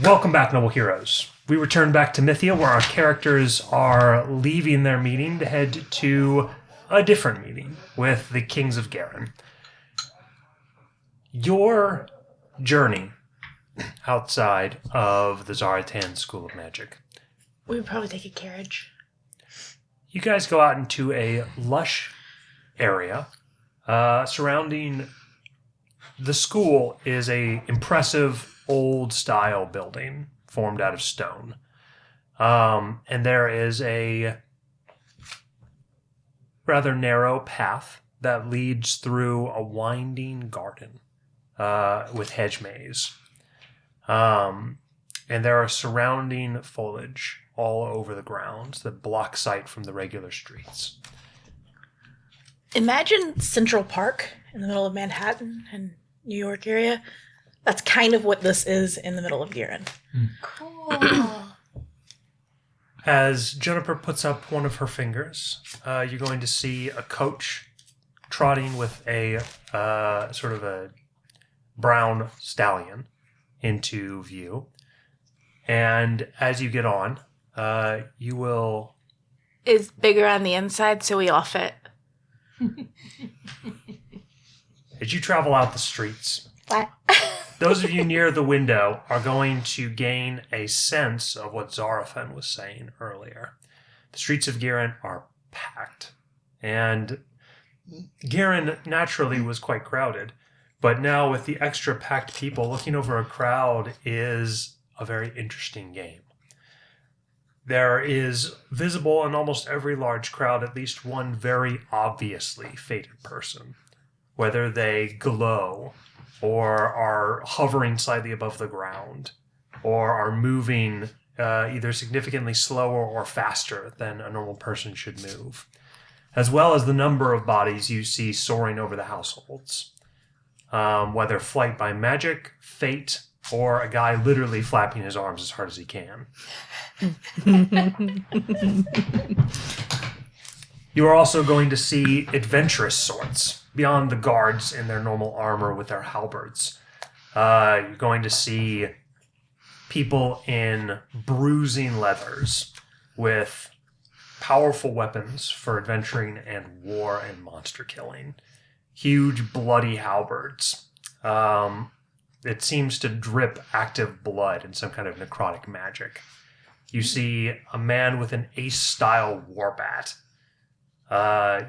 Welcome back, noble heroes. We return back to Mythia, where our characters are leaving their meeting to head to a different meeting with the Kings of Garen. Your journey outside of the Zaratan School of Magic. We would probably take a carriage. You guys go out into a lush area. Surrounding the school is a impressive old-style building formed out of stone. And there is a rather narrow path that leads through a winding garden with hedge maze. And there are surrounding foliage all over the grounds that block sight from the regular streets. Imagine Central Park in the middle of Manhattan and New York area. That's kind of what this is in the middle of Garen. Cool. As Juniper puts up one of her fingers, you're going to see a coach trotting with a sort of a brown stallion into view. And as you get on, you will... Is bigger on the inside, so we all fit. As you travel out the streets, What? those of you near the window are going to gain a sense of what Zarafan was saying earlier. The streets of Garen are packed. And Garen naturally was quite crowded. But now with the extra packed people, looking over a crowd is a very interesting game. There is visible in almost every large crowd at least one very obviously fated person. Whether they glow or are hovering slightly above the ground or are moving either significantly slower or faster than a normal person should move, as well as the number of bodies you see soaring over the households. Whether flight by magic, fate, or a guy literally flapping his arms as hard as he can. You are also going to see adventurous sorts beyond the guards in their normal armor with their halberds. You're going to see people in bruising leathers with powerful weapons for adventuring and war and monster killing. Huge bloody halberds. It seems to drip active blood and some kind of necrotic magic. You see a man with an ace-style war bat.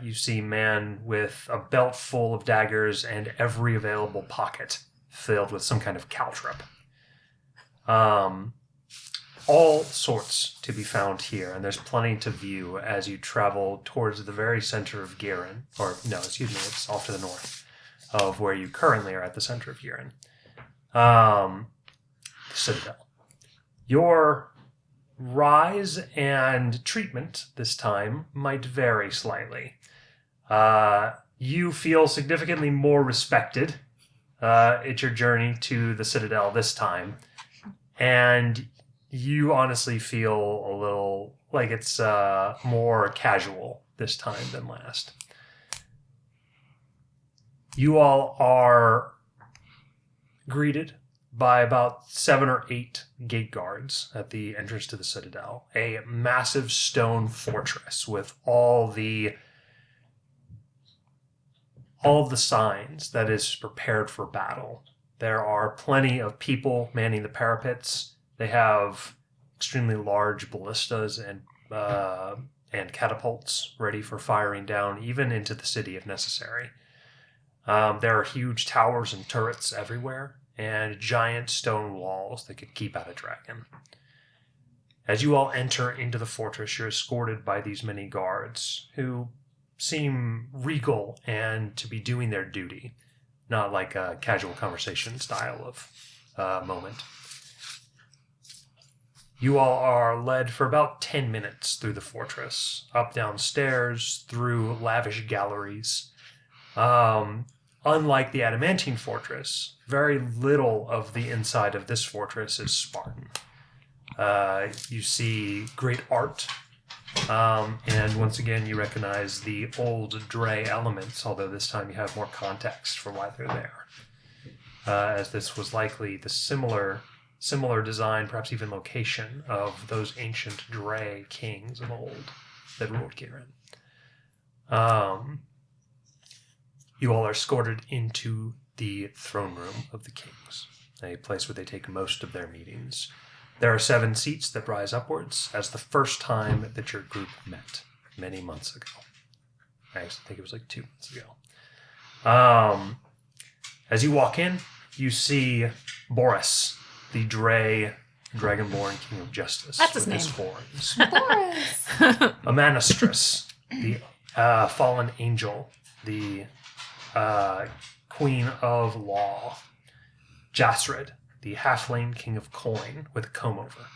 You see a man with a belt full of daggers and every available pocket filled with some kind of caltrip. All sorts to be found here, and there's plenty to view as you travel towards the very center of Garen. It's off to the north of where you currently are at the center of Garen. Citadel. Your rise and treatment this time might vary slightly. You feel significantly more respected at your journey to the Citadel this time, and you honestly feel a little like it's more casual this time than last. You all are greeted by about 7 or 8 gate guards at the entrance to the Citadel. A massive stone fortress with all the signs that is prepared for battle. There are plenty of people manning the parapets. They have extremely large ballistas and catapults ready for firing down, even into the city if necessary. There are huge towers and turrets everywhere, and giant stone walls that could keep out a dragon. As you all enter into the fortress, you're escorted by these many guards, who seem regal and to be doing their duty, not like a casual conversation style of moment. You all are led for about 10 minutes through the fortress, up downstairs, through lavish galleries. Unlike the Adamantine fortress, very little of the inside of this fortress is Spartan. You see great art, and once again you recognize the old Dre elements, although this time you have more context for why they're there. As this was likely the similar similar design, perhaps even location, of those ancient Dre kings of old that ruled Kirin. You all are escorted into the throne room of the kings, a place where they take most of their meetings. There are 7 seats that rise upwards as the first time that your group met many months ago. I actually think it was like 2 months ago. As you walk in, you see Boris, the Dragonborn King of Justice. That's his with name. Horns. Boris. Amanastress, the fallen angel, the Queen of Law. Jasrid, the halfling King of Coin with a comb over.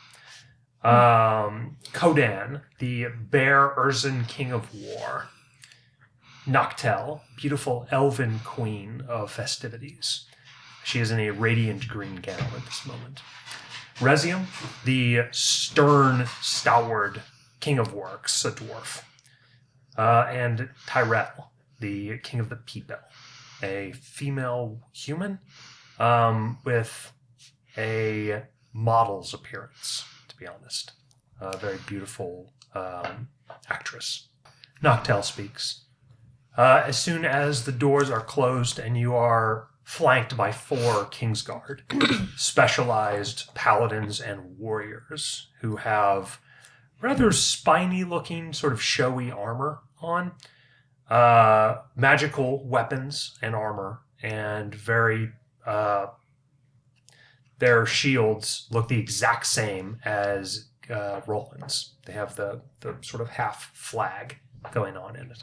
Kodan, the Bear Urzen King of War. Noctel, beautiful elven queen of festivities. She is in a radiant green gown at this moment. Rezium, the stern, stalwart king of works, a dwarf. And Tyrell, the king of the people, a female human with a model's appearance, to be honest. A very beautiful actress. Noctel speaks. As soon as the doors are closed and you are flanked by 4 Kingsguard, specialized paladins and warriors who have rather spiny-looking, sort of showy armor on, magical weapons and armor, and very... their shields look the exact same as Roland's. They have the sort of half flag going on in it.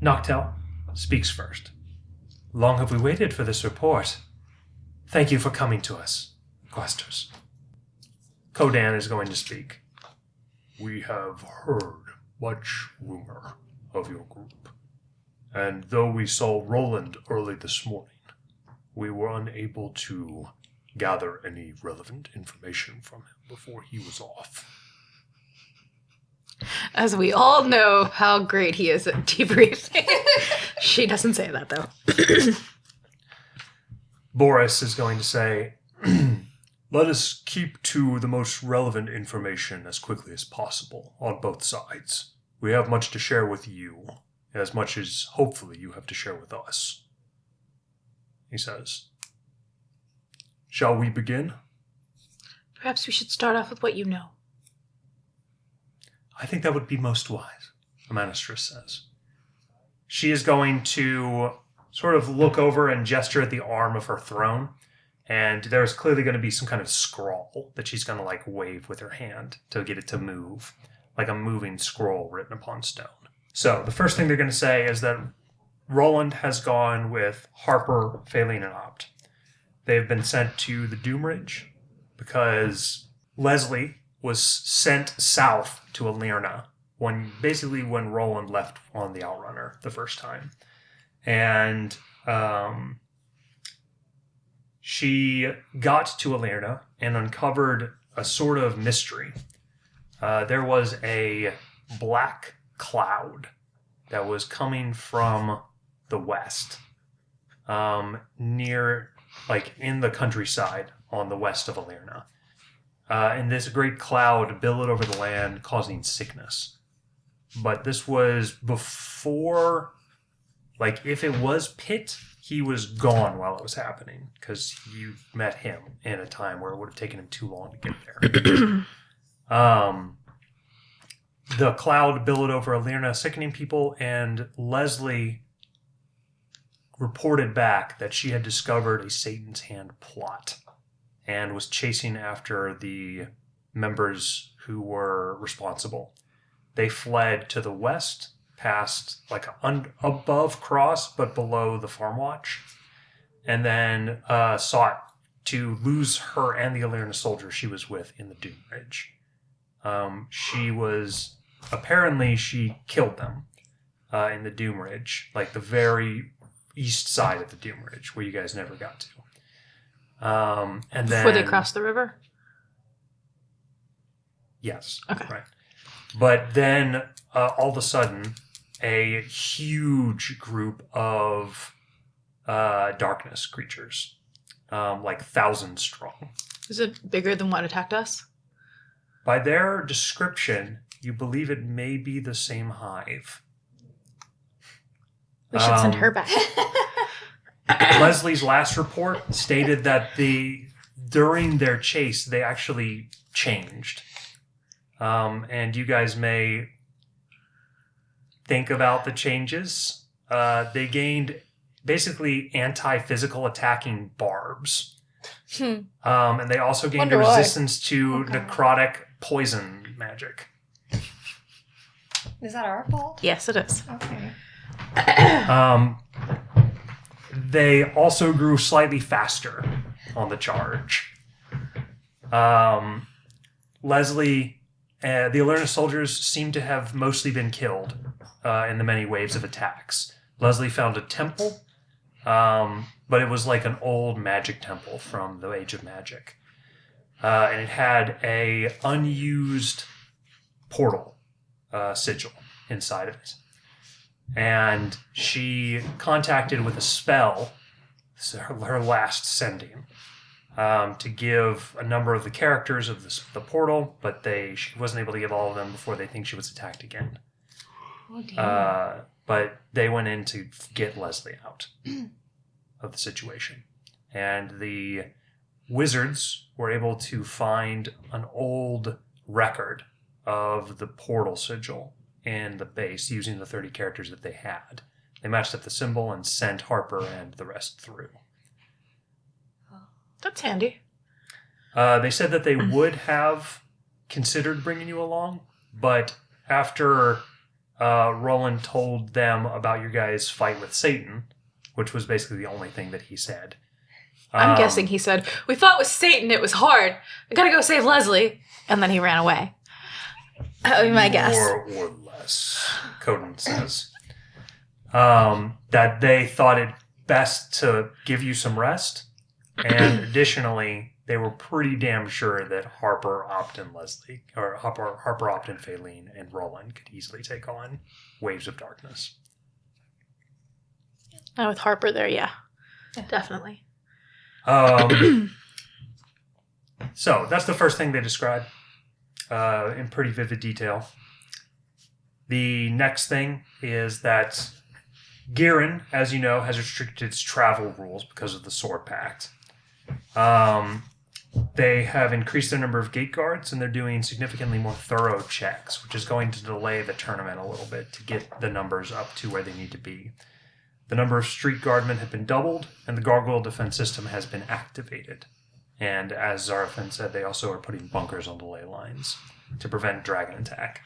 Noctel speaks first. Long have we waited for this report. Thank you for coming to us, questers. Kodan is going to speak. We have heard much rumor of your group, and though we saw Roland early this morning, we were unable to gather any relevant information from him before he was off. As we all know how great he is at debriefing. She doesn't say that, though. Boris is going to say, let us keep to the most relevant information as quickly as possible on both sides. We have much to share with you, as much as hopefully you have to share with us. He says, shall we begin? Perhaps we should start off with what you know. I think that would be most wise, Amanastress says. She is going to sort of look over and gesture at the arm of her throne, and there's clearly going to be some kind of scroll that she's going to like wave with her hand to get it to move, like a moving scroll written upon stone. So the first thing they're going to say is that Roland has gone with Harper, Phelan, and Opt. They've been sent to the Doomridge because Leslie was sent south to Alirna when Roland left on the Outrunner the first time. And she got to Alirna and uncovered a sort of mystery. There was a black cloud that was coming from the west, near, like in the countryside on the west of Alirna. And this great cloud billowed over the land, causing sickness. But this was before, like, if it was Pitt, he was gone while it was happening, because you met him in a time where it would have taken him too long to get there. The cloud billowed over Alirna, sickening people, and Leslie reported back that she had discovered a Satan's Hand plot and was chasing after the members who were responsible. They fled to the west, past like above Cross, but below the Farm Watch, and then sought to lose her and the Alirna soldier she was with in the Doom Ridge. She killed them in the Doom Ridge, like the very east side of the Doom Ridge, where you guys never got to. And then Before they crossed the river? Yes. Okay. Right. But then all of a sudden, a huge group of darkness creatures like 1,000 strong. Is it bigger than what attacked us? By their description, you believe it may be the same hive. We should send her back. Leslie's last report stated that during their chase, they actually changed. And you guys may think about the changes. They gained basically anti-physical attacking barbs. And they also gained Wonder a why. resistance to necrotic poison magic. Is that our fault? Yes, it is. Okay. They also grew slightly faster on the charge. Leslie, the Alerna soldiers seem to have mostly been killed in the many waves of attacks. Leslie found a temple, but it was like an old magic temple from the Age of Magic. And it had a unused portal sigil inside of it. And she contacted with a spell, her last sending, to give a number of the characters of the portal, but she wasn't able to give all of them before they think she was attacked again. Oh, dear. But they went in to get Leslie out of the situation. And the wizards were able to find an old record of the portal sigil in the base using the 30 characters that they had. They matched up the symbol and sent Harper and the rest through. That's handy. They said that they would have considered bringing you along, but after Roland told them about your guys' fight with Satan, which was basically the only thing that he said. I'm guessing he said, "We fought with Satan, it was hard. I gotta go save Leslie." And then he ran away. That would be my guess. More or less, Coden says. That they thought it best to give you some rest, and additionally, they were pretty damn sure that Harper, Optin, Leslie, or Harper, Optin, Faylene, and Roland could easily take on Waves of Darkness. With Harper there, yeah. Definitely. So that's the first thing they describe in pretty vivid detail. The next thing is that Girin, as you know, has restricted its travel rules because of the Sword Pact. They have increased their number of gate guards, and they're doing significantly more thorough checks, which is going to delay the tournament a little bit to get the numbers up to where they need to be. The number of street guardmen have been doubled, and the gargoyle defense system has been activated. And as Zarafin said, they also are putting bunkers on the ley lines to prevent dragon attack.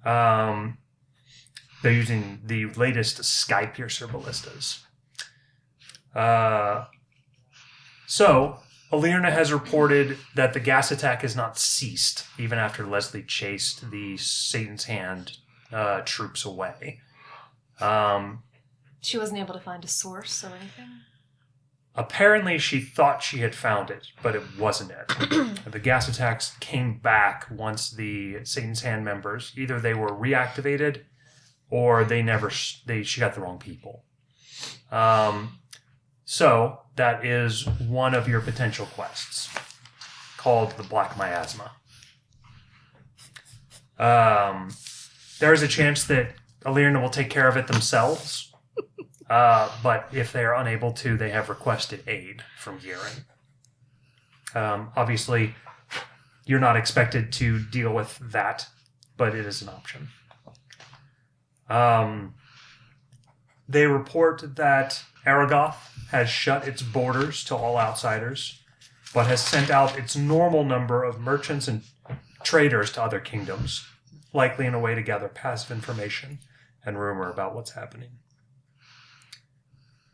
They're using the latest Sky Piercer ballistas. So, Alirna has reported that the gas attack has not ceased, even after Leslie chased the Satan's Hand troops away. She wasn't able to find a source or anything? Apparently, she thought she had found it, but it wasn't it. The gas attacks came back once the Satan's Hand members, either they were reactivated or she got the wrong people. So that is one of your potential quests, called the Black Miasma. There is a chance that Alirna will take care of it themselves. But if they are unable to, they have requested aid from Girin. Obviously, you're not expected to deal with that, but it is an option. They report that Aragoth has shut its borders to all outsiders, but has sent out its normal number of merchants and traders to other kingdoms, likely in a way to gather passive information and rumor about what's happening.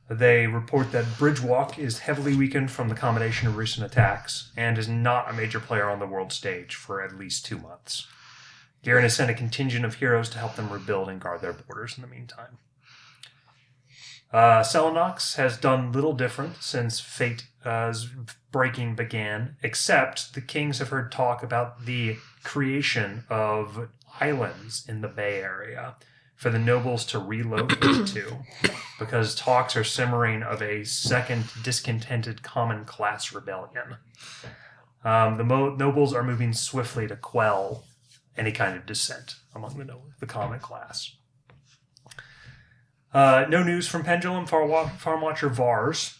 They report that Bridgewalk is heavily weakened from the combination of recent attacks and is not a major player on the world stage for at least 2 months. Girin has sent a contingent of heroes to help them rebuild and guard their borders in the meantime. Selenox has done little different since Fate's breaking began, except the kings have heard talk about the creation of islands in the Bay Area for the nobles to relocate to, because talks are simmering of a second discontented common class rebellion. The nobles are moving swiftly to quell any kind of dissent among the common class. No news from Pendulum, Farm Watcher Vars,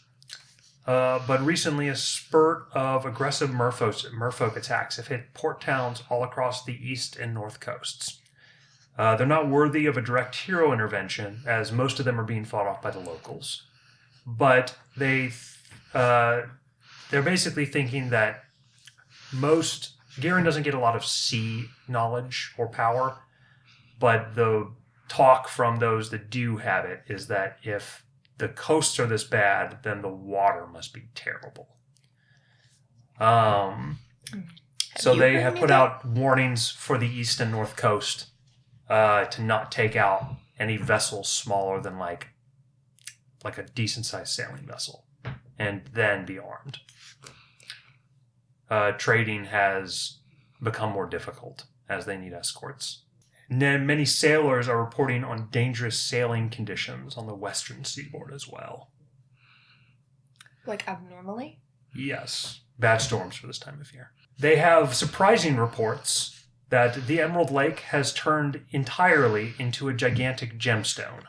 but recently a spurt of aggressive merfolk attacks have hit port towns all across the east and north coasts. They're not worthy of a direct hero intervention, as most of them are being fought off by the locals. But they're basically thinking that Garen doesn't get a lot of sea knowledge or power, but the talk from those that do have it is that if the coasts are this bad, then the water must be terrible. So they have put out warnings for the east and north coast to not take out any vessels smaller than like a decent-sized sailing vessel, and then be armed. Trading has become more difficult as they need escorts. And then many sailors are reporting on dangerous sailing conditions on the western seaboard as well. Like abnormally? Yes. Bad storms for this time of year. They have surprising reports that the Emerald Lake has turned entirely into a gigantic gemstone.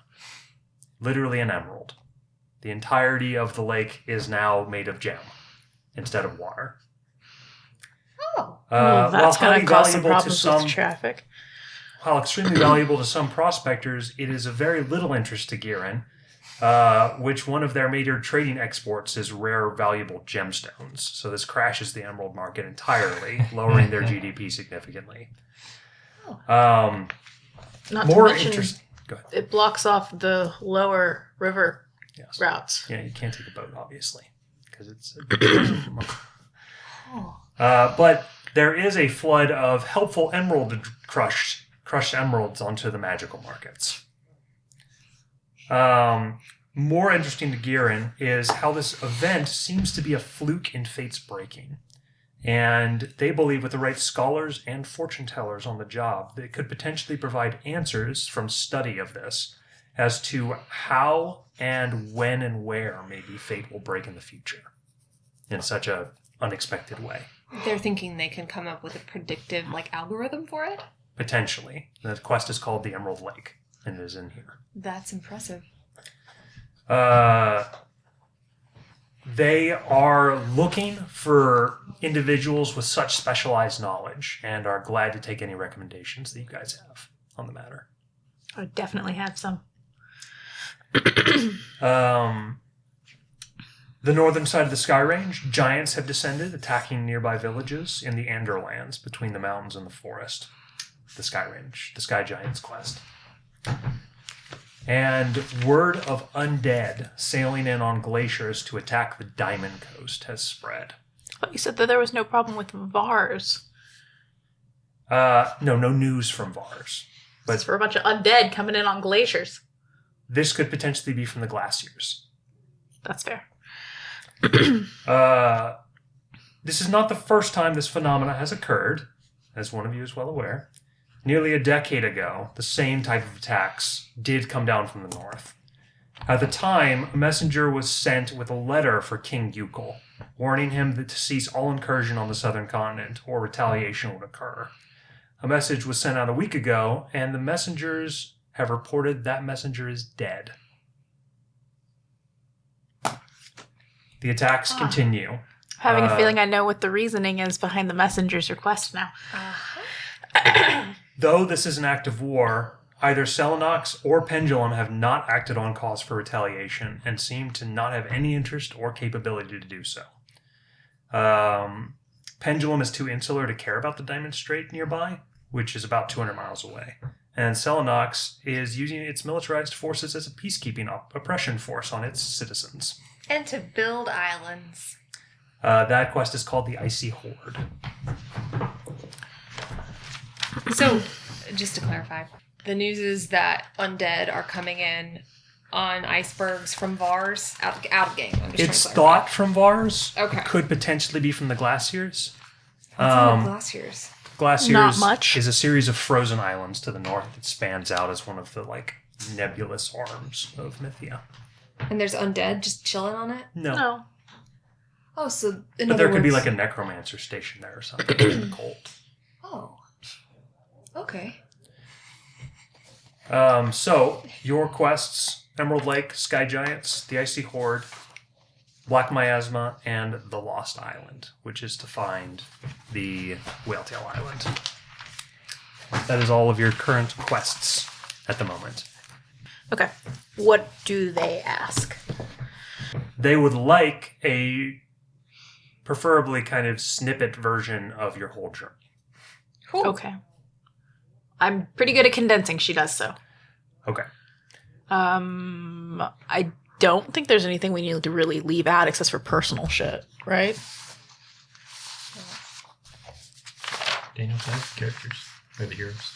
Literally an emerald. The entirety of the lake is now made of gem instead of water. Oh. That's going to cause some problems with traffic. While extremely valuable to some prospectors, it is of very little interest to Garen, which one of their major trading exports is rare, valuable gemstones. So this crashes the emerald market entirely, lowering their GDP significantly. Not more to mention, interest. Go ahead. it blocks off the lower river routes. Yeah, you can't take a boat, obviously, because it's. But there is a flood of helpful emerald crushed emeralds onto the magical markets. More interesting to Garen is how this event seems to be a fluke in fate's breaking. And they believe with the right scholars and fortune tellers on the job, they could potentially provide answers from study of this as to how and when and where maybe fate will break in the future in such a unexpected way. They're thinking they can come up with a predictive algorithm for it? Potentially. The quest is called the Emerald Lake, and it is in here. That's impressive. They are looking for individuals with such specialized knowledge and are glad to take any recommendations that you guys have on the matter. I would definitely have some. The northern side of the Sky Range, giants have descended, attacking nearby villages in the Anderlands between the mountains and the forest. The Sky Range, the Sky Giants quest. And word of undead sailing in on glaciers to attack the Diamond Coast has spread. But you said that there was no problem with Vars. No news from Vars. But it's for a bunch of undead coming in on glaciers. This could potentially be from the glaciers. That's fair. This is not the first time this phenomena has occurred, as one of you is well aware. Nearly a decade ago, the same type of attacks did come down from the north. At the time, a messenger was sent with a letter for King Eukel, warning him to cease all incursion on the southern continent, or retaliation would occur. A message was sent out a week ago, and the messengers have reported that messenger is dead. The attacks continue. Having a feeling I know what the reasoning is behind the messenger's request now. Though this is an act of war, either Selenox or Pendulum have not acted on cause for retaliation and seem to not have any interest or capability to do so. Pendulum is too insular to care about the Diamond Strait nearby, which is about 200 miles away. And Selenox is using its militarized forces as a peacekeeping oppression force on its citizens. And to build islands. That quest is called the Icy Horde. So, just to clarify, the news is that undead are coming in on icebergs from Vars, out of game. It's thought from Vars. Okay. Could potentially be from the glaciers. What's in the glaciers? Glaciers Not much. is a series of frozen islands to the north that spans out as one of the nebulous arms of Mythia. And there's undead just chilling on it? No. Oh, so in But other there could be words- a necromancer station there or something in the cold. Oh. Okay. So, your quests, Emerald Lake, Sky Giants, the Icy Horde, Black Miasma, and the Lost Island, which is to find the Whaletail Island. That is all of your current quests at the moment. Okay. What do they ask? They would like a preferably kind of snippet version of your whole journey. Okay. I'm pretty good at condensing. She does so. Okay. I don't think there's anything we need to really leave out except for personal shit, right? Daniel's have characters. They're the heroes.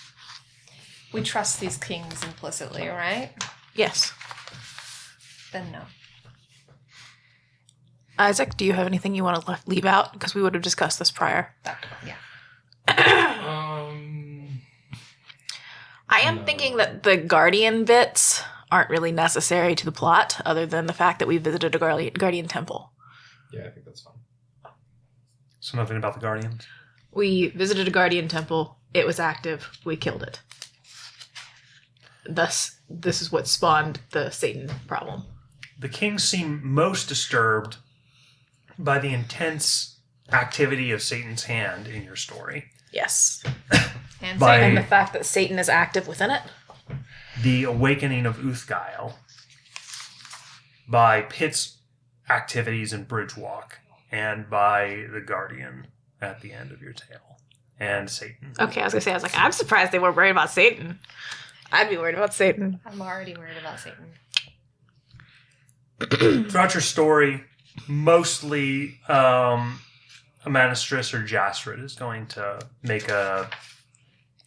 We trust these kings implicitly, right? Yes. Then no. Isaac, do you have anything you want to leave out? Because we would have discussed this prior. Yeah. I am No. thinking that the Guardian bits aren't really necessary to the plot, other than the fact that we visited a Guardian temple. Yeah, I think that's fine. So nothing about the Guardians? We visited a Guardian temple. It was active. We killed it. Thus, this is what spawned the Satan problem. The kings seem most disturbed by the intense activity of Satan's hand in your story. Yes. And By- Satan. And the fact that Satan is active within it. The awakening of Uthgail, by Pitt's activities in Bridgewalk, and by the Guardian at the end of your tale, and Satan. Okay, I was like, I'm surprised they weren't worried about Satan. I'd be worried about Satan. I'm already worried about Satan. Throughout your story, mostly Amanistrus or Jasrid is going to make a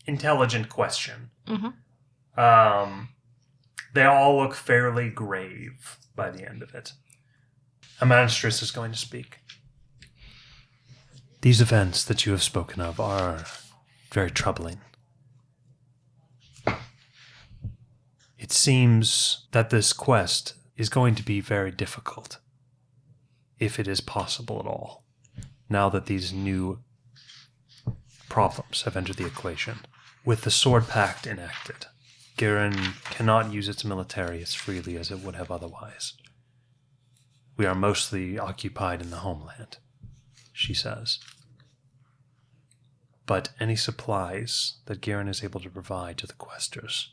intelligent question. Mhm. They all look fairly grave by the end of it. Amanistrus is going to speak. These events that you have spoken of are very troubling. It seems that this quest is going to be very difficult, if it is possible at all, now that these new problems have entered the equation. With the Sword Pact enacted, Garen cannot use its military as freely as it would have otherwise. We are mostly occupied in the homeland, she says. But any supplies that Garen is able to provide to the questers,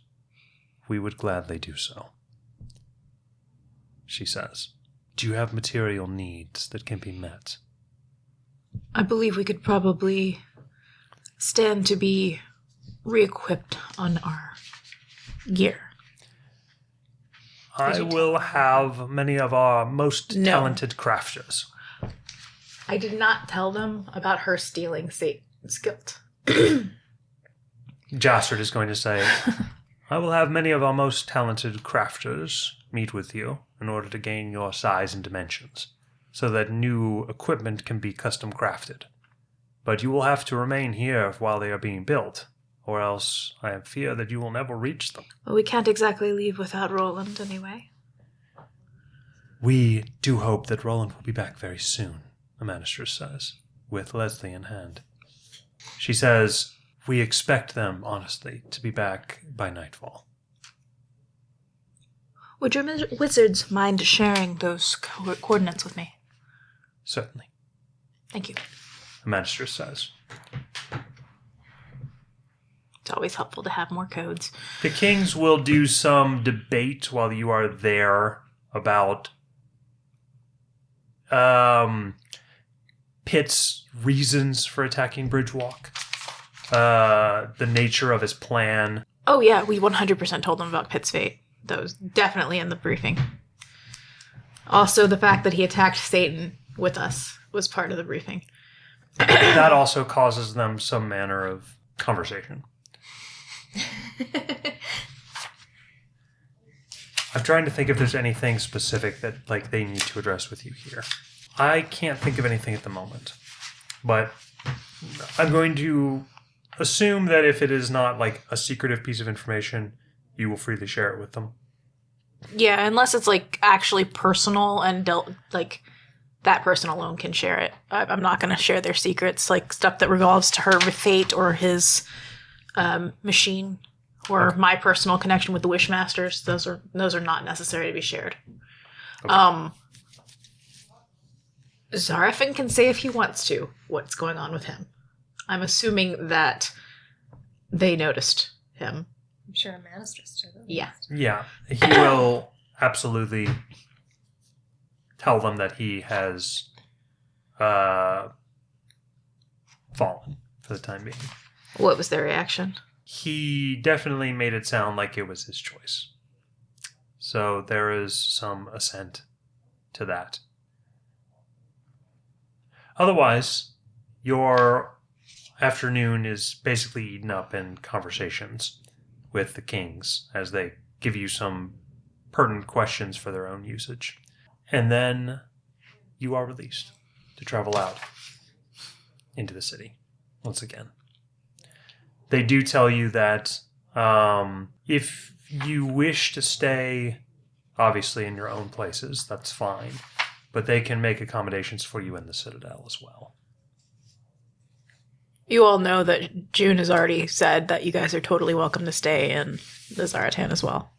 we would gladly do so. She says, do you have material needs that can be met? I believe we could probably stand to be re-equipped on our gear. I will have many of our most No. talented crafters. I did not tell them about her stealing Satan's guilt. Jasrid is going to say, I will have many of our most talented crafters meet with you in order to gain your size and dimensions, so that new equipment can be custom crafted. But you will have to remain here while they are being built, or else I have fear that you will never reach them. Well, we can't exactly leave without Roland anyway. We do hope that Roland will be back very soon, Amanistrus says, with Leslie in hand. She says, we expect them, honestly, to be back by nightfall. Would your wizards mind sharing those coordinates with me? Certainly, Thank you. Amanistrus says. It's always helpful to have more codes. The kings will do some debate while you are there about Pitt's reasons for attacking Bridgewalk, the nature of his plan. Oh yeah, we 100% told them about Pitt's fate. That was definitely in the briefing. Also, the fact that he attacked Satan with us was part of the briefing. That also causes them some manner of conversation. I'm trying to think if there's anything specific that they need to address with you here. I can't think of anything at the moment, but I'm going to assume that if it is not like a secretive piece of information, you will freely share it with them. Yeah, unless it's like actually personal and like that person alone can share it. I'm not going to share their secrets, like stuff that revolves to her fate or his machine or my personal connection with the Wishmasters. Those are not necessary to be shared. Okay. Zarafin can say if he wants to what's going on with him. I'm assuming that they noticed him. I'm sure a Manistress did. Yeah. Yeah, he will absolutely tell them that he has fallen for the time being. What was their reaction? He definitely made it sound like it was his choice. So there is some assent to that. Otherwise, your afternoon is basically eaten up in conversations with the kings as they give you some pertinent questions for their own usage. And then you are released to travel out into the city once again. They do tell you that if you wish to stay, obviously, in your own places, that's fine. But they can make accommodations for you in the Citadel as well. You all know that June has already said that you guys are totally welcome to stay in the Zaratan as well.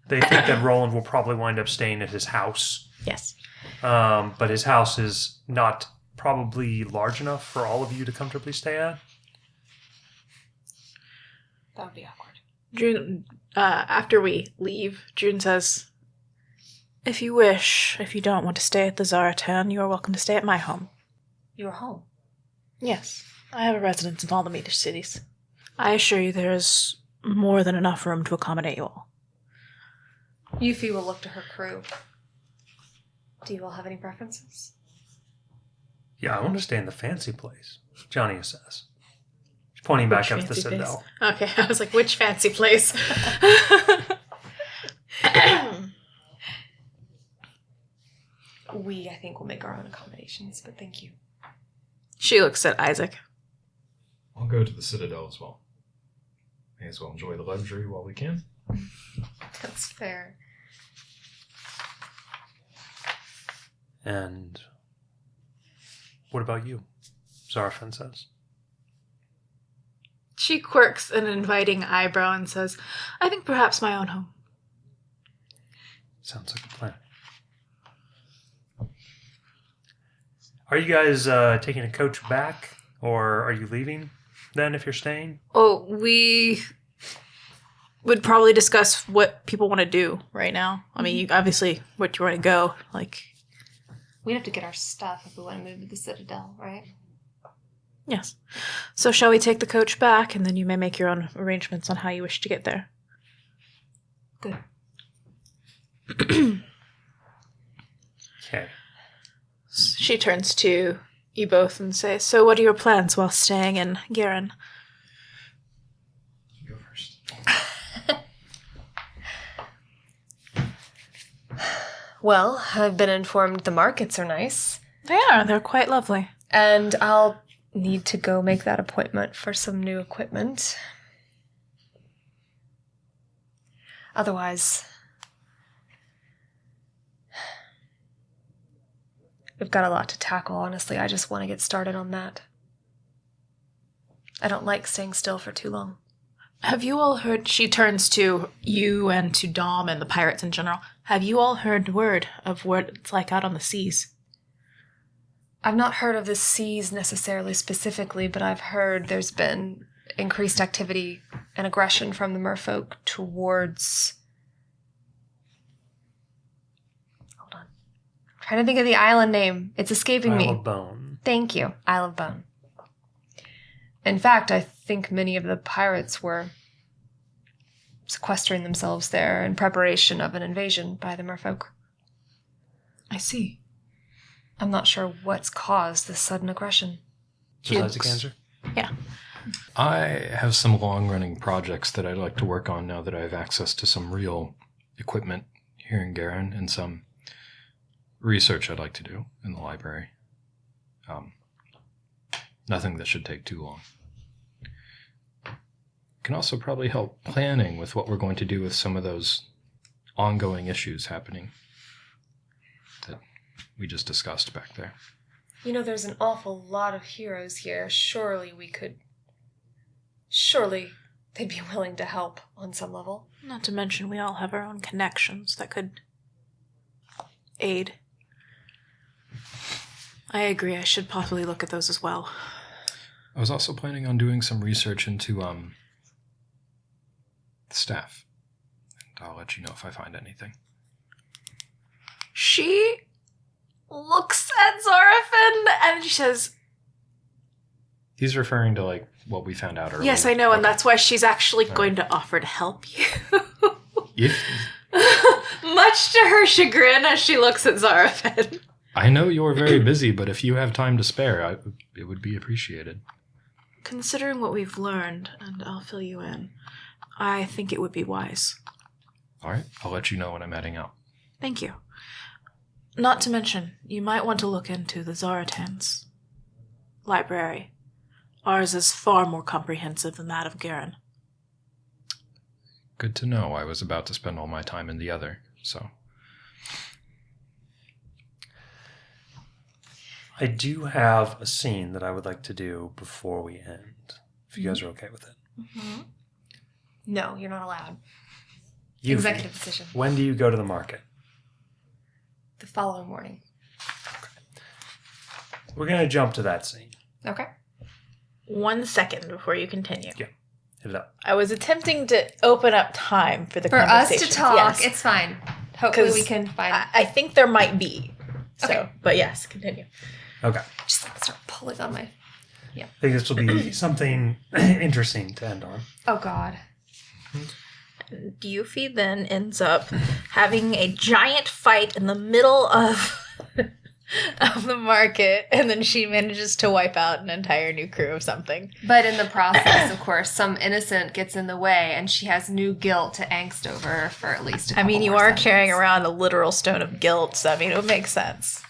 They think that Roland will probably wind up staying at his house. Yes. But his house is not probably large enough for all of you to comfortably stay at. That would be awkward. June, after we leave, June says, if you wish, if you don't want to stay at the Zaratan, you are welcome to stay at my home. Your home? Yes. I have a residence in all the major cities. I assure you there is more than enough room to accommodate you all. Yuffie will look to her crew. Do you all have any preferences? Yeah, I want to stay in the fancy place, Johnny says. She's pointing back up at the Citadel. Okay, I was like, which fancy place? We, I think, will make our own accommodations, but thank you. She looks at Isaac. I'll go to the Citadel as well. May as well enjoy the luxury while we can. That's fair. And what about you? Zarafin says. She quirks an inviting eyebrow and says, I think perhaps my own home. Sounds like a plan. Are you guys taking a coach back, or are you leaving then if you're staying? Oh, we would probably discuss what people want to do right now. I mean, obviously, where you want to go. Like, We'd have to get our stuff if we want to move to the Citadel, right? yes. So shall we take the coach back, and then you may make your own arrangements on how you wish to get there? Good. Okay. She turns to you both and says, so what are your plans while staying in Garen? You go first. Well, I've been informed the markets are nice. They are. They're quite lovely. And I'll need to go make that appointment for some new equipment. Otherwise, we've got a lot to tackle, honestly. I just want to get started on that. I don't like staying still for too long. Have you all heard, she turns to you and to Dom and the pirates in general, have you all heard word of what it's like out on the seas? I've not heard of the seas necessarily specifically, but I've heard there's been increased activity and aggression from the merfolk towards... Hold on. I'm trying to think of the island name. It's escaping me. Isle of Bone. Thank you. Isle of Bone. In fact, I think many of the pirates were sequestering themselves there in preparation of an invasion by the merfolk. I see. I'm not sure what's caused this sudden aggression. Does Isaac answer? Yeah. I have some long-running projects that I'd like to work on now that I have access to some real equipment here in Garen and some research I'd like to do in the library. Nothing that should take too long. can also probably help planning with what we're going to do with some of those ongoing issues happening that we just discussed back there. You know, there's an awful lot of heroes here. Surely they'd be willing to help on some level. Not to mention we all have our own connections that could aid. I agree, I should possibly look at those as well. I was also planning on doing some research into the staff. And I'll let you know if I find anything. She looks at Zarafin and she says, He's referring to, like, what we found out earlier. yes, I know, and Okay. that's why she's actually All going to offer to help you. If Much to her chagrin as she looks at Zarafin. I know you're very busy, but if you have time to spare, it would be appreciated. Considering what we've learned, and I'll fill you in, I think it would be wise. All right, I'll let you know when I'm heading out. Thank you. Not to mention, you might want to look into the Zaratan's library. Ours is far more comprehensive than that of Garen. Good to know. I was about to spend all my time in the other, so. I do have a scene that I would like to do before we end, if you guys are okay with it. Mm-hmm. No, you're not allowed. Euph, Executive decision. when do you go to the market? The following morning. We're going to jump to that scene. Okay. 1 second before you continue. Yeah. Hit it up. I was attempting to open up time for the For us to conversation. talk, Yes. it's fine. Hopefully 'Cause we can find... I think there might be. So, Okay. but yes, continue. Okay. Just start pulling on my... I think this will be something interesting to end on. Oh, God. Yuffie then ends up having a giant fight in the middle of of the market, and then she manages to wipe out an entire new crew of something. But in the process, of course, some innocent gets in the way, and she has new guilt to angst over for at least a couple You more are sessions. carrying around a literal stone of guilt, so it would make sense.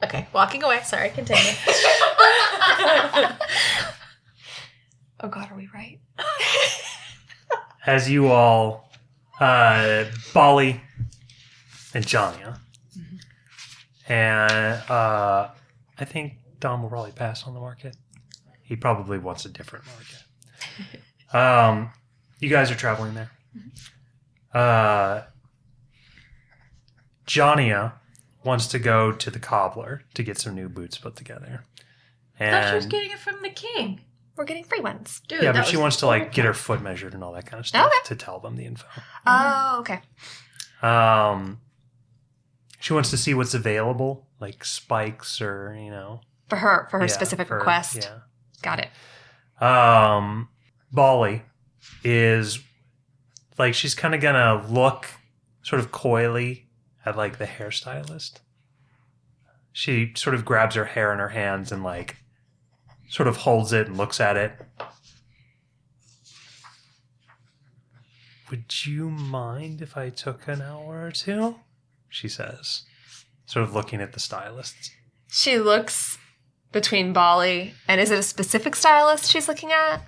Okay, walking away. Sorry, continue. Oh, God, are we right? As you all, Bali and Janya, and I think Dom will probably pass on the market. He probably wants a different market. You guys are traveling there. Janya wants to go to the cobbler to get some new boots put together. I thought she was And getting it from the king. We're getting free ones. Dude, yeah, that but she was wants to like horrible. get her foot measured and all that kind of stuff Okay. to tell them the info. Oh, okay. She wants to see what's available, like spikes or For her yeah, specific for- request. Yeah. Got it. Bali is like she's kind of gonna look sort of coyly at like the hairstylist. She sort of grabs her hair in her hands and like sort of holds it and looks at it. Would you mind if I took an hour or two? She says, sort of looking at the stylists. She looks between Bali, and is it a specific stylist she's looking at?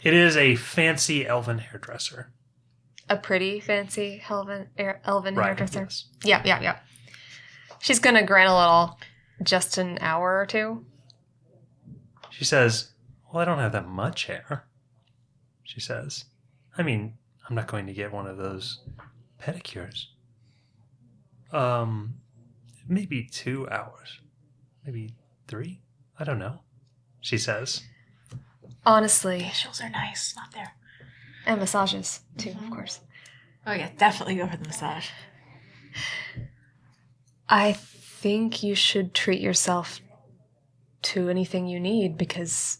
It is a fancy elven hairdresser. A pretty fancy elven hairdresser? Yes. Yeah. She's gonna grant a little, just an hour or two. She says, well, I don't have that much hair. She says, I mean, I'm not going to get one of those pedicures. Maybe 2 hours. Maybe 3? I don't know. She says. Honestly, Facials are nice, not there. and massages too, of course. Oh yeah, definitely go for the massage. I think you should treat yourself to anything you need, because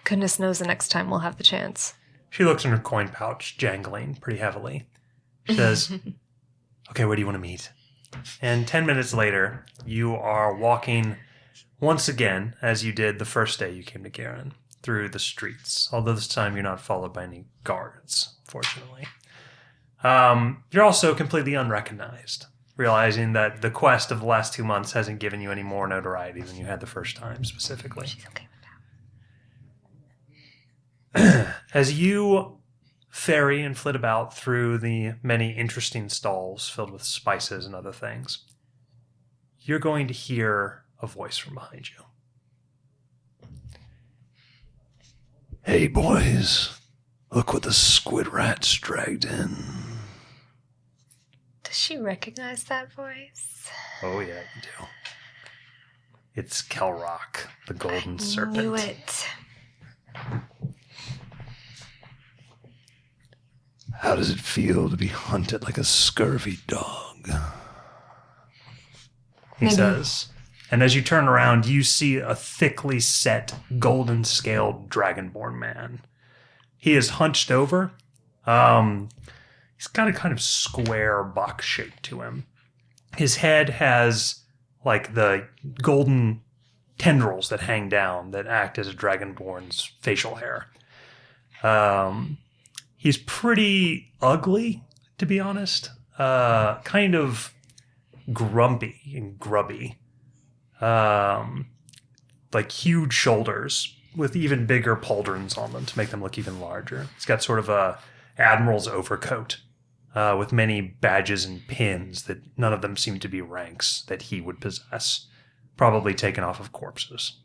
goodness knows the next time we'll have the chance. She looks in her coin pouch, jangling pretty heavily. She says, okay, where do you want to meet? And 10 minutes later, you are walking once again, as you did the first day you came to Garen, through the streets. Although this time you're not followed by any guards, fortunately. You're also completely unrecognized, realizing that the quest of the last 2 months hasn't given you any more notoriety than you had the first time, specifically. She's okay with As you ferry and flit about through the many interesting stalls filled with spices and other things, you're going to hear a voice from behind you. Hey, boys. Look what the squid rat's dragged in. Does she recognize that voice? Oh, yeah, you do. It's Kelrock, the golden serpent. Knew it. How does it feel to be hunted like a scurvy dog? He says. And as you turn around, you see a thickly set, golden-scaled dragonborn man. He is hunched over. He's got a kind of square box shape to him. His head has like the golden tendrils that hang down that act as a dragonborn's facial hair. He's pretty ugly, to be honest. Kind of grumpy and grubby. Like huge shoulders with even bigger pauldrons on them to make them look even larger. He's got sort of a admiral's overcoat with many badges and pins that none of them seem to be ranks that he would possess, probably taken off of corpses.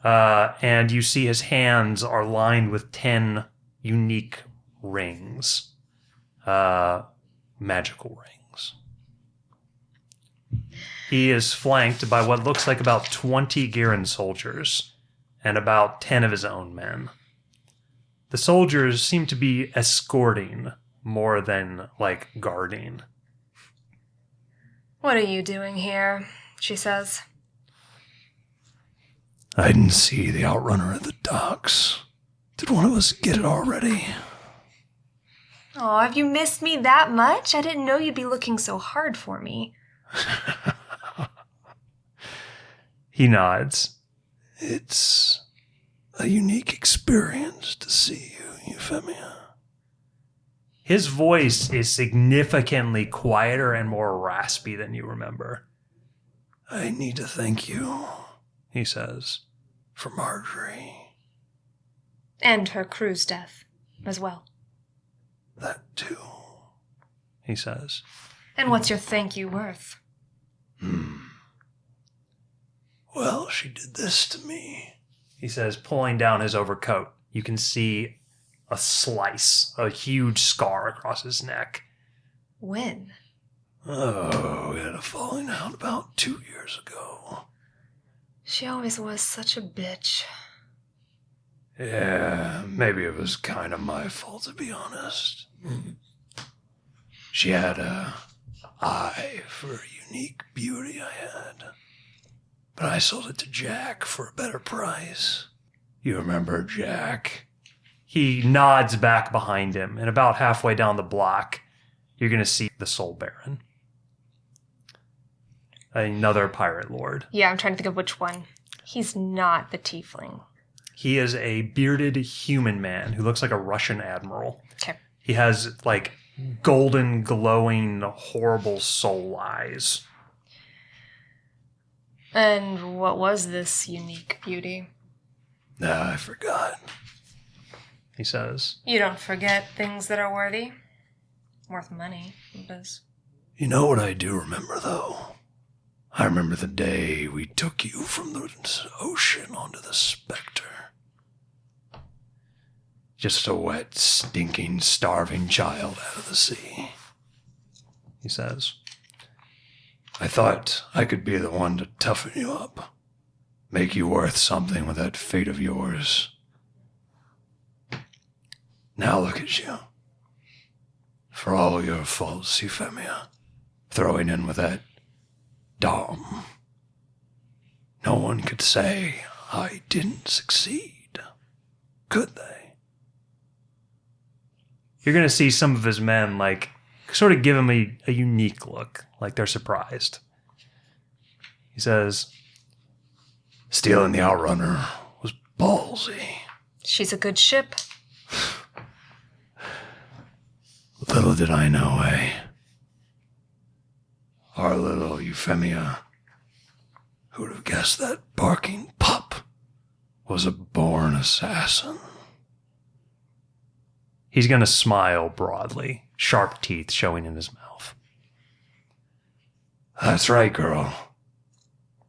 And you see his hands are lined with 10 unique rings, magical rings. He is flanked by what looks like about 20 Giran soldiers and about 10 of his own men. The soldiers seem to be escorting more than, like, guarding. What are you doing here? She says. I didn't see the outrunner at the docks. Did one of us get it already? Oh, have you missed me that much? I didn't know you'd be looking so hard for me. He nods. It's a unique experience to see you, Euphemia. His voice is significantly quieter and more raspy than you remember. I need to thank you, he says, for Marjorie. And her crew's death as well. That too, He says. And what's your thank you worth? Well, she did this to me. He says, pulling down his overcoat. You can see a slice, a huge scar across his neck. When? Oh, we had a falling out about 2 years ago. She always was such a bitch. Yeah, maybe it was kind of my fault, to be honest. She had a eye for a unique beauty I had. But I sold it to Jack for a better price. You remember Jack? He nods back behind him, and about halfway down the block, you're going to see the Soul Baron. Another pirate lord. Yeah, I'm trying to think of which one. He's not the tiefling. He is a bearded human man who looks like a Russian admiral. Okay. He has, like, golden, glowing, horrible soul eyes. And what was this unique beauty? Nah, I forgot. He says. You don't forget things that are worthy. Worth money, it is. You know what I do remember, though? I remember the day we took you from the ocean onto the Spectre. Just a wet, stinking, starving child out of the sea. He says. I thought I could be the one to toughen you up. Make you worth something with that fate of yours. Now look at you. For all your faults, Euphemia, throwing in with that Dom. No one could say I didn't succeed, could they? You're going to see some of his men, like, sort of give him a unique look, like they're surprised. He says, Stealing the Outrunner was ballsy. She's a good ship. Little did I know, eh? Our little Euphemia. Who would have guessed that barking pup was a born assassin? He's going to smile broadly, sharp teeth showing in his mouth. That's right, girl.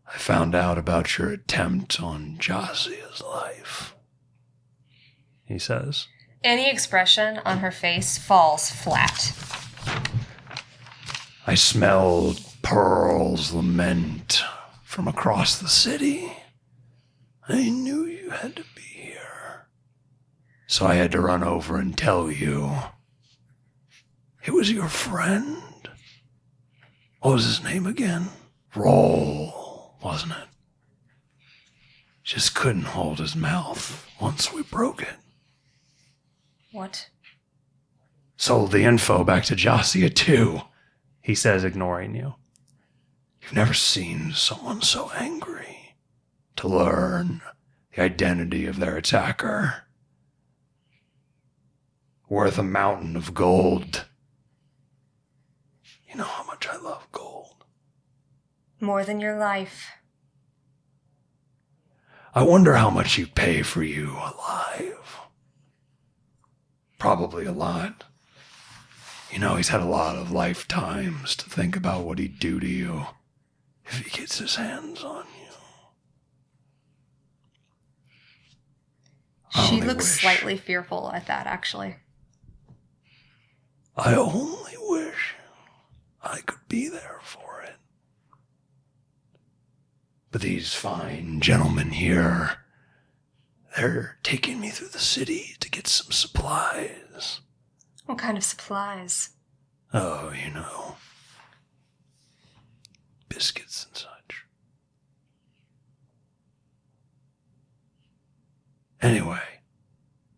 I found out about your attempt on Josiah's life, He says. Any expression on her face falls flat. I smelled Pearl's lament from across the city. I knew you had to be here. So I had to run over and tell you. It was your friend. What was his name again? Roll, wasn't it? Just couldn't hold his mouth once we broke it. What? Sold the info back to Josiah too. He says, ignoring you. You've never seen someone so angry to learn the identity of their attacker. Worth a mountain of gold. You know how much I love gold. More than your life. I wonder how much he'd pay for you alive. Probably a lot. You know, he's had a lot of lifetimes to think about what he'd do to you if he gets his hands on you. I She only looks wish- slightly fearful at that, actually. I only wish I could be there for it. But these fine gentlemen here, they're taking me through the city to get some supplies. What kind of supplies? Oh, you know, biscuits and such. Anyway,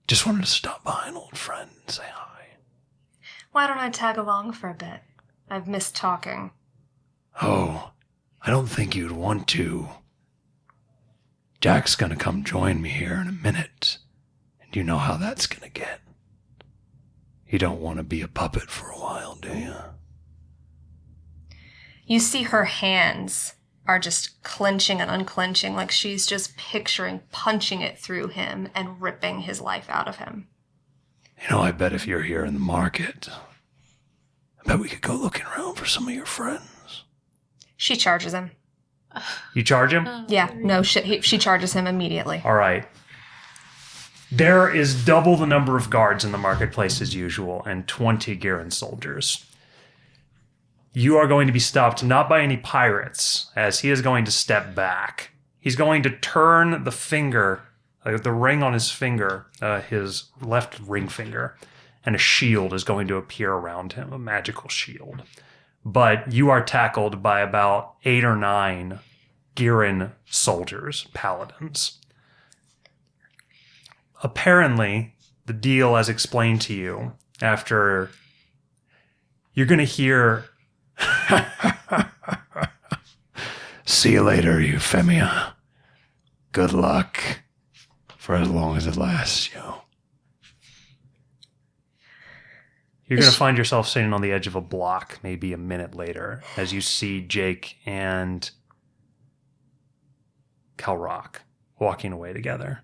just wanted to stop by an old friend and say hi. Why don't I tag along for a bit? I've missed talking. Oh, I don't think you'd want to. Jack's gonna come join me here in a minute, and you know how that's gonna get. You don't want to be a puppet for a while, do you? You see her hands are just clenching and unclenching like she's just picturing punching it through him and ripping his life out of him. You know, I bet if you're here in the market, I bet we could go looking around for some of your friends. She charges him. You charge him? Yeah, no shit. She charges him immediately. All right. There is double the number of guards in the marketplace as usual, and 20 Garen soldiers. You are going to be stopped not by any pirates, as he is going to step back. He's going to turn the finger, the ring on his finger, his left ring finger, and a shield is going to appear around him, a magical shield. But you are tackled by about 8 or 9 Garen soldiers, paladins. Apparently, the deal as explained to you after you're going to hear See you later, Euphemia. Good luck for as long as it lasts, yo. You're going to find yourself sitting on the edge of a block maybe a minute later as you see Jake and Kalrock walking away together,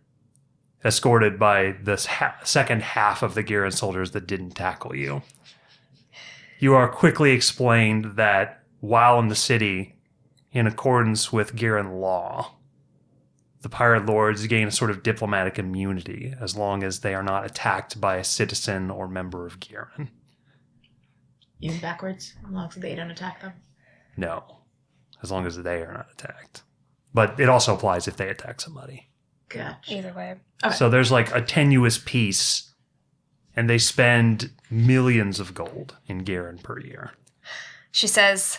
escorted by this second half of the Garen soldiers that didn't tackle you. You are quickly explained that while in the city, in accordance with Garen law, the pirate lords gain a sort of diplomatic immunity as long as they are not attacked by a citizen or member of Garen. Even backwards, as long as they don't attack them. No, as long as they are not attacked. But it also applies if they attack somebody. Gotcha. Either way. Okay. So there's like a tenuous piece, and they spend millions of gold in Garen per year. She says,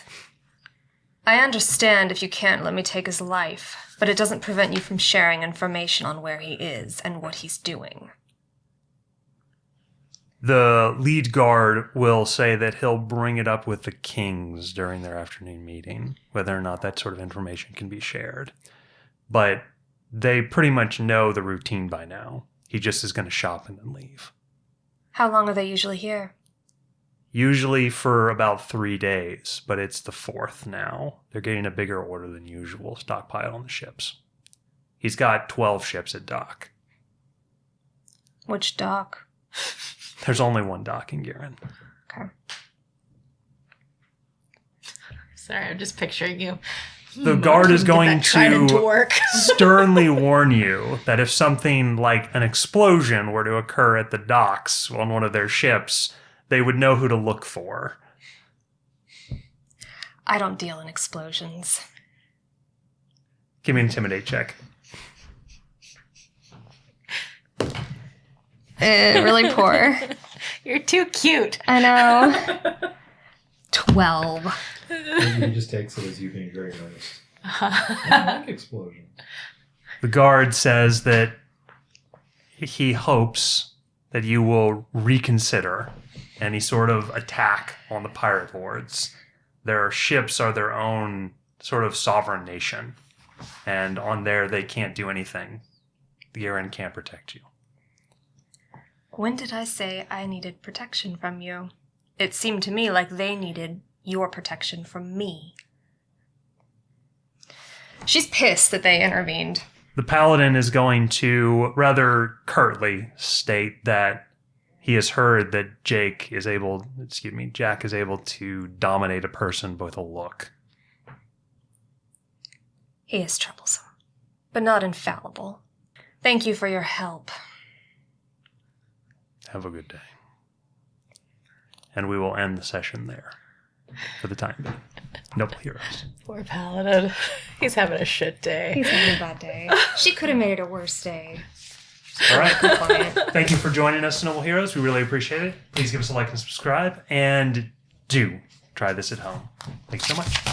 I understand if you can't let me take his life, but it doesn't prevent you from sharing information on where he is and what he's doing. The lead guard will say that he'll bring it up with the kings during their afternoon meeting, whether or not that sort of information can be shared. But they pretty much know the routine by now. He just is going to shop and then leave. How long are they usually here? Usually for about 3 days, but it's the 4th now. They're getting a bigger order than usual stockpile on the ships. He's got 12 ships at dock. Which dock? There's only one dock in Garen. Okay. Sorry, I'm just picturing you. The guard is going Trident to to work. sternly warn you that if something like an explosion were to occur at the docks on one of their ships, they would know who to look for. I don't deal in explosions. Give me an intimidate check. Really poor. You're too cute. I know. 12. Maybe he just takes it as you being very nice. I like explosions. The guard says that he hopes that you will reconsider any sort of attack on the pirate lords. Their ships are their own sort of sovereign nation, and on there they can't do anything. The Garen can't protect you. When did I say I needed protection from you? It seemed to me like they needed your protection from me. She's pissed that they intervened. The paladin is going to rather curtly state that he has heard that Jack is able to dominate a person with a look. He is troublesome, but not infallible. Thank you for your help. Have a good day. And we will end the session there for the time being. Noble heroes. Poor Paladin. He's having a shit day. He's having a bad day. She could have made it a worse day. All right. Compliant. Thank you for joining us, Noble Heroes. We really appreciate it. Please give us a like and subscribe. And do try this at home. Thanks so much.